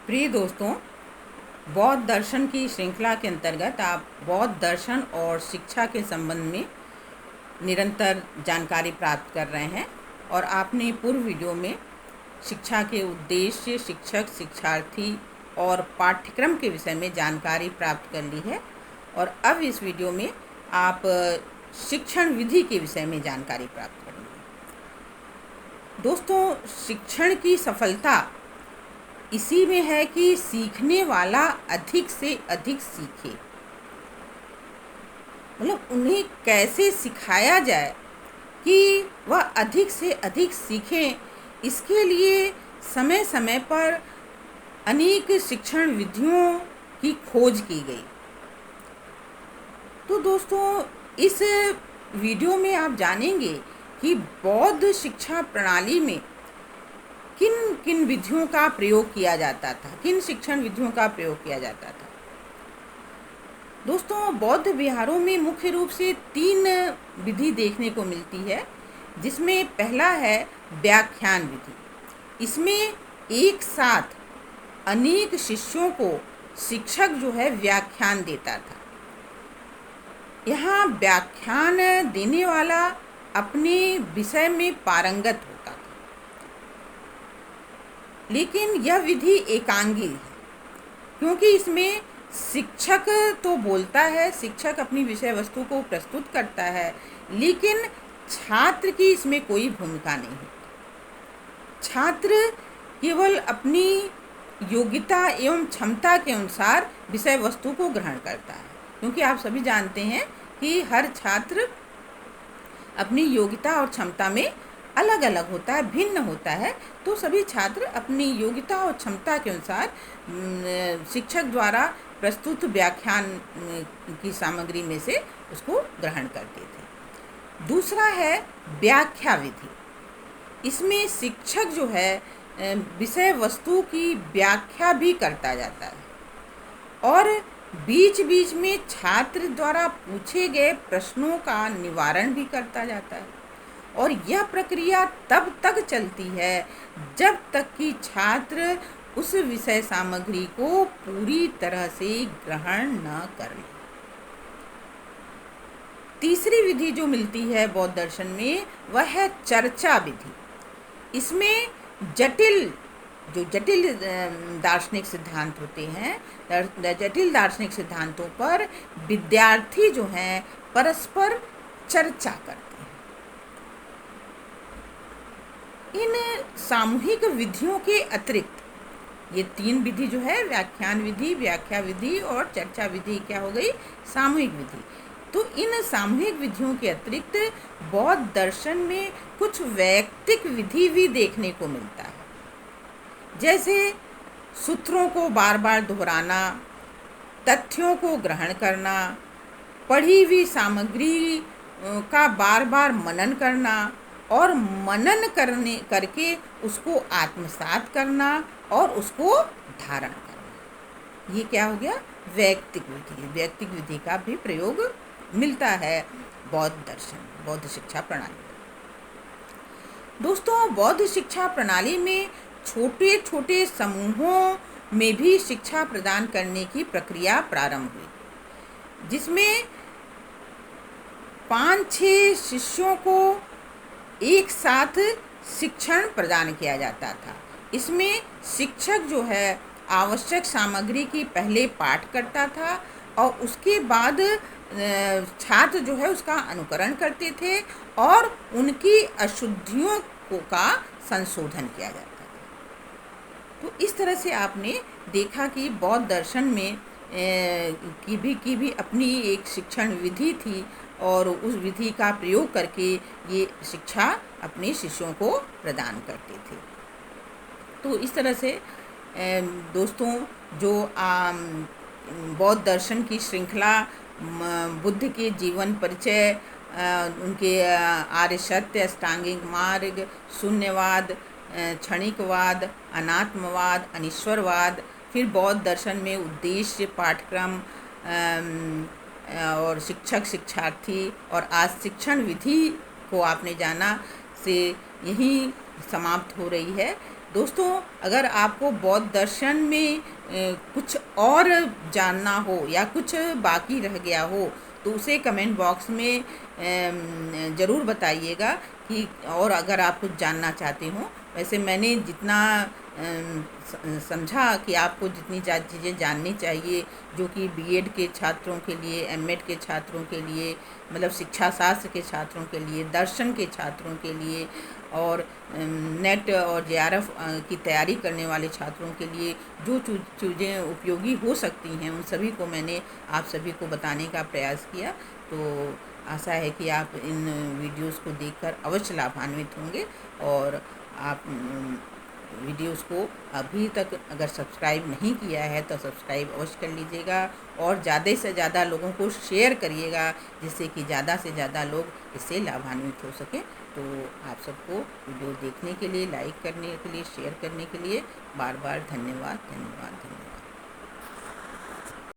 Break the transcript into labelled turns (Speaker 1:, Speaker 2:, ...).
Speaker 1: प्रिय दोस्तों, बौद्ध दर्शन की श्रृंखला के अंतर्गत आप बौद्ध दर्शन और शिक्षा के संबंध में निरंतर जानकारी प्राप्त कर रहे हैं। और आपने पूर्व वीडियो में शिक्षा के उद्देश्य, शिक्षक, शिक्षार्थी और पाठ्यक्रम के विषय में जानकारी प्राप्त कर ली है। और अब इस वीडियो में आप शिक्षण विधि के विषय में जानकारी प्राप्त करेंगे। दोस्तों, शिक्षण की सफलता इसी में है कि सीखने वाला अधिक से अधिक सीखे। मतलब उन्हें कैसे सिखाया जाए कि वह अधिक से अधिक सीखें, इसके लिए समय समय पर अनेक शिक्षण विधियों की खोज की गई। तो दोस्तों, इस वीडियो में आप जानेंगे कि बौद्ध शिक्षा प्रणाली में किन किन विधियों का प्रयोग किया जाता था, किन शिक्षण विधियों का प्रयोग किया जाता था। दोस्तों, बौद्ध विहारों में मुख्य रूप से 3 विधि देखने को मिलती है, जिसमें पहला है व्याख्यान विधि। इसमें एक साथ अनेक शिष्यों को शिक्षक जो है व्याख्यान देता था। यहाँ व्याख्यान देने वाला अपने विषय में पारंगत होता था, लेकिन यह विधि एकांगी है, क्योंकि इसमें शिक्षक तो बोलता है, शिक्षक अपनी विषय वस्तु को प्रस्तुत करता है, लेकिन छात्र की इसमें कोई भूमिका नहीं है। छात्र केवल अपनी योग्यता एवं क्षमता के अनुसार विषय वस्तु को ग्रहण करता है, क्योंकि आप सभी जानते हैं कि हर छात्र अपनी योग्यता और क्षमता में अलग अलग होता है, भिन्न होता है। तो सभी छात्र अपनी योग्यता और क्षमता के अनुसार शिक्षक द्वारा प्रस्तुत व्याख्यान की सामग्री में से उसको ग्रहण करते थे। दूसरा है व्याख्या विधि। इसमें शिक्षक जो है विषय वस्तु की व्याख्या भी करता जाता है और बीच बीच में छात्र द्वारा पूछे गए प्रश्नों का निवारण भी करता जाता है। और यह प्रक्रिया तब तक चलती है जब तक कि छात्र उस विषय सामग्री को पूरी तरह से ग्रहण न कर ले। तीसरी विधि जो मिलती है बौद्ध दर्शन में, वह है चर्चा विधि। इसमें जटिल दार्शनिक सिद्धांत होते हैं, जटिल दार्शनिक सिद्धांतों पर विद्यार्थी जो हैं परस्पर चर्चा करते हैं। इन सामूहिक विधियों के अतिरिक्त ये 3 विधि जो है, व्याख्यान विधि, व्याख्या विधि और चर्चा विधि, क्या हो गई? सामूहिक विधि। तो इन सामूहिक विधियों के अतिरिक्त बौद्ध दर्शन में कुछ वैयक्तिक विधि भी देखने को मिलता है, जैसे सूत्रों को बार बार दोहराना, तथ्यों को ग्रहण करना, पढ़ी हुई सामग्री का बार बार मनन करना और मनन करके उसको आत्मसात करना और उसको धारण करना। ये क्या हो गया? वैयक्तिक विधि। वैयक्तिक विधि का भी प्रयोग मिलता है बौद्ध दर्शन, बौद्ध शिक्षा प्रणाली। दोस्तों, बौद्ध शिक्षा प्रणाली में छोटे छोटे समूहों में भी शिक्षा प्रदान करने की प्रक्रिया प्रारंभ हुई, जिसमें 5-6 शिष्यों को एक साथ शिक्षण प्रदान किया जाता था। इसमें शिक्षक जो है आवश्यक सामग्री की पहले पाठ करता था और उसके बाद छात्र जो है उसका अनुकरण करते थे और उनकी अशुद्धियों का संशोधन किया जाता था। तो इस तरह से आपने देखा कि बौद्ध दर्शन में की भी अपनी एक शिक्षण विधि थी और उस विधि का प्रयोग करके ये शिक्षा अपने शिष्यों को प्रदान करते थे। तो इस तरह से दोस्तों, जो बौद्ध दर्शन की श्रृंखला बुद्ध के जीवन परिचय, उनके आर्य सत्य, अष्टांगिक मार्ग, शून्यवाद, क्षणिकवाद, अनात्मवाद, अनीश्वरवाद, फिर बौद्ध दर्शन में उद्देश्य, पाठ्यक्रम और शिक्षक, शिक्षार्थी और आज शिक्षण विधि को आपने जाना, से यही समाप्त हो रही है। दोस्तों, अगर आपको बौद्ध दर्शन में कुछ और जानना हो या कुछ बाकी रह गया हो तो उसे कमेंट बॉक्स में ज़रूर बताइएगा कि, और अगर आप कुछ जानना चाहते हो। वैसे मैंने जितना समझा कि आपको जितनी चीज़ें जाननी चाहिए, जो कि बीएड के छात्रों के लिए, एमएड के छात्रों के लिए, मतलब शिक्षा शास्त्र के छात्रों के लिए, दर्शन के छात्रों के लिए, और नेट और जेआरएफ की तैयारी करने वाले छात्रों के लिए जो चीज़ें उपयोगी हो सकती हैं, उन सभी को मैंने आप सभी को बताने का प्रयास किया। तो आशा है कि आप इन वीडियोस को देखकर अवश्य लाभान्वित होंगे, और आप वीडियोस को अभी तक अगर सब्सक्राइब नहीं किया है तो सब्सक्राइब अवश्य कर लीजिएगा, और ज़्यादा से ज़्यादा लोगों को शेयर करिएगा, जिससे कि ज़्यादा से ज़्यादा लोग इससे लाभान्वित हो सकें। तो आप सबको वीडियो देखने के लिए, लाइक करने के लिए, शेयर करने के लिए बार बार धन्यवाद, धन्यवाद, धन्यवाद।